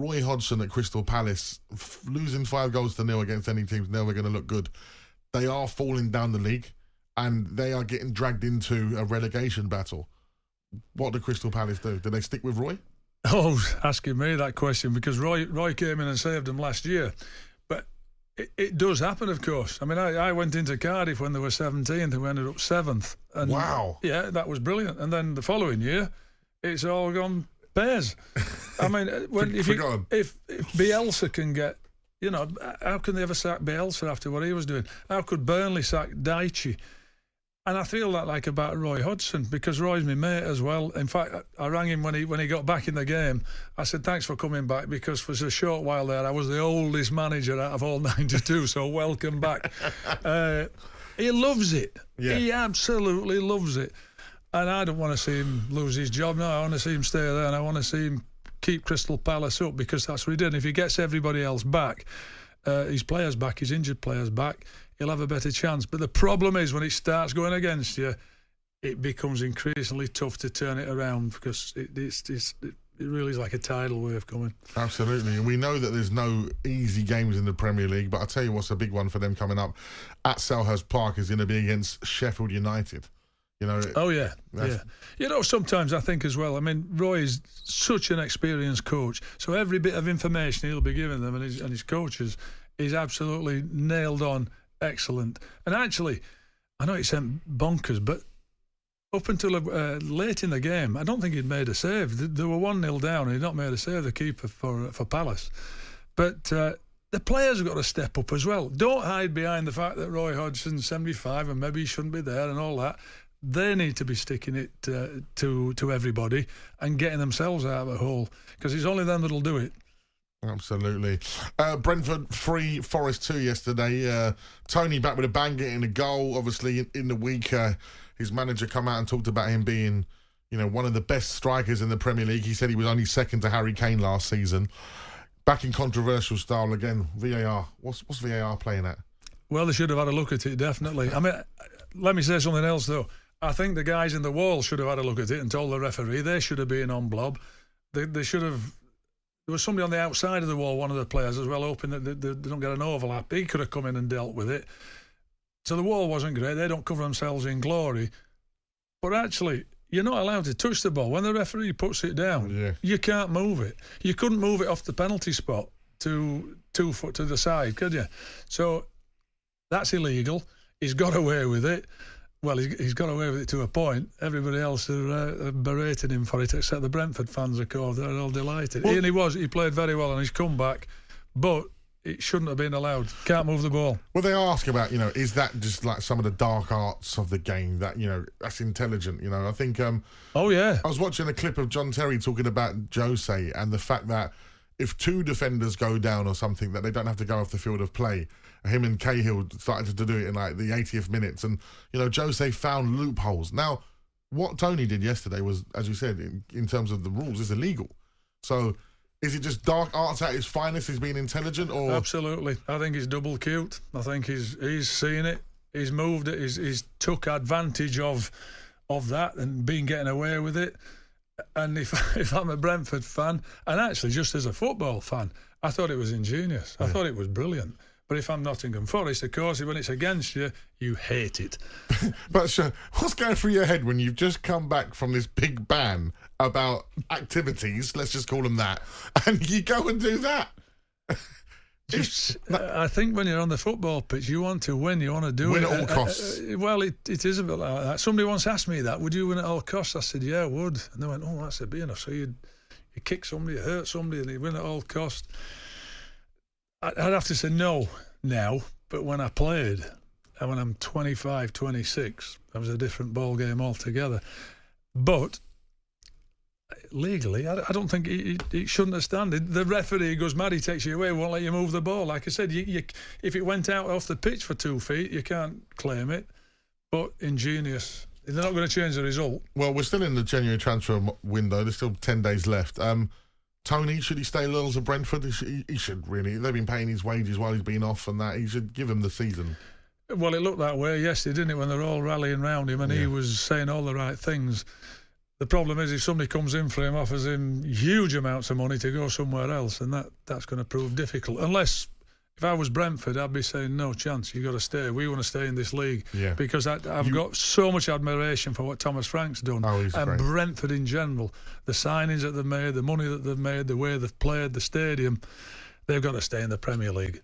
Roy Hodgson at Crystal Palace, losing 5-0 against any team's never going to look good. They are falling down the league, and they are getting dragged into a relegation battle. What do Crystal Palace do? Do they stick with Roy? Oh, asking me that question, because Roy came in and saved them last year. But it does happen, of course. I mean, I went into Cardiff when they were 17th and we ended up 7th. And wow. Yeah, that was brilliant. And then the following year, it's all gone pears. I mean, if Bielsa can get, how can they ever sack Bielsa after what he was doing? How could Burnley sack Daichi? And I feel that like about Roy Hodgson, because Roy's my mate as well. In fact, I rang him when he got back in the game. I said, thanks for coming back, because for a short while there, I was the oldest manager out of all 92, so welcome back. He loves it. Yeah. He absolutely loves it. And I don't want to see him lose his job. No, I want to see him stay there, and I want to see him keep Crystal Palace up, because that's what he did. And if he gets everybody else back, his players back, his injured players back, he'll have a better chance. But the problem is, when it starts going against you, it becomes increasingly tough to turn it around, because it really is like a tidal wave coming. Absolutely. And we know that there's no easy games in the Premier League, but I'll tell you what's a big one for them coming up at Selhurst Park is going to be against Sheffield United. Oh, yeah. Sometimes I think as well, I mean, Roy is such an experienced coach, so every bit of information he'll be giving them and his coaches is absolutely nailed on. Excellent. And actually, I know it sent bonkers, but up until late in the game, I don't think he'd made a save. They were 1-0 down and he'd not made a save, the keeper for Palace. But the players have got to step up as well. Don't hide behind the fact that Roy Hodgson's 75 and maybe he shouldn't be there and all that. They need to be sticking it to everybody and getting themselves out of a hole, because it's only them that'll do it. Absolutely. Brentford 3, Forest 2 yesterday. Tony back with a bang, getting a goal. Obviously, in the week, his manager come out and talked about him being, one of the best strikers in the Premier League. He said he was only second to Harry Kane last season. Back in controversial style again. VAR. What's VAR playing at? Well, they should have had a look at it, definitely. I mean, let me say something else, though. I think the guys in the wall should have had a look at it and told the referee they should have been on blob. They should have... There was somebody on the outside of the wall, one of the players as well, hoping that they don't get an overlap. He could have come in and dealt with it. So the wall wasn't great. They don't cover themselves in glory. But actually, you're not allowed to touch the ball. When the referee puts it down, you can't move it. You couldn't move it off the penalty spot to 2 foot to the side, could you? So that's illegal. He's got away with it. Well, he's got away with it to a point. Everybody else are berating him for it, except the Brentford fans, of course. They're all delighted. Well, and he played very well on his comeback, but it shouldn't have been allowed. Can't move the ball. Well, they ask about, is that just like some of the dark arts of the game that, that's intelligent, I think... oh, yeah. I was watching a clip of John Terry talking about Jose and the fact that if 2 defenders go down or something, that they don't have to go off the field of play. Him and Cahill started to do it in like the 80th minutes, and Jose found loopholes. Now, what Tony did yesterday was, as you said, in terms of the rules, is illegal. So, is it just dark arts at its finest? He's being intelligent, or absolutely? I think he's double cute. I think he's seen it. He's moved it. He's took advantage of that and been getting away with it. And if I'm a Brentford fan, and actually just as a football fan, I thought it was ingenious. I thought it was brilliant. But if I'm Nottingham Forest, of course, when it's against you, you hate it. But what's going through your head when you've just come back from this big ban about activities, let's just call them that, and you go and do that? I think when you're on the football pitch, you want to win. You want to do win it. Win at all costs. Well, it is a bit like that. Somebody once asked me that, would you win at all costs? I said, yeah, I would. And they went, oh, that's a bit enough. So you kick somebody, you hurt somebody, and you win at all costs. I'd have to say no now, but when I played, and when I'm 25, 26, that was a different ball game altogether. But legally, I don't think it shouldn't have standed. The referee goes mad, he takes you away, won't let you move the ball. Like I said, if it went out off the pitch for 2 feet, you can't claim it. But ingenious. They're not going to change the result. Well, we're still in the January transfer window. There's still 10 days left. Tony, should he stay loyal to Brentford? He should, really. They've been paying his wages while he's been off and that. He should give him the season. Well, it looked that way yesterday, didn't it, when they're all rallying round him and he was saying all the right things. The problem is if somebody comes in for him, offers him huge amounts of money to go somewhere else, and that's going to prove difficult. Unless, if I was Brentford, I'd be saying, no chance, you've got to stay. We want to stay in this league. Yeah. Because I've got so much admiration for what Thomas Frank's done. He's and great. Brentford in general. The signings that they've made, the money that they've made, the way they've played, the stadium, they've got to stay in the Premier League.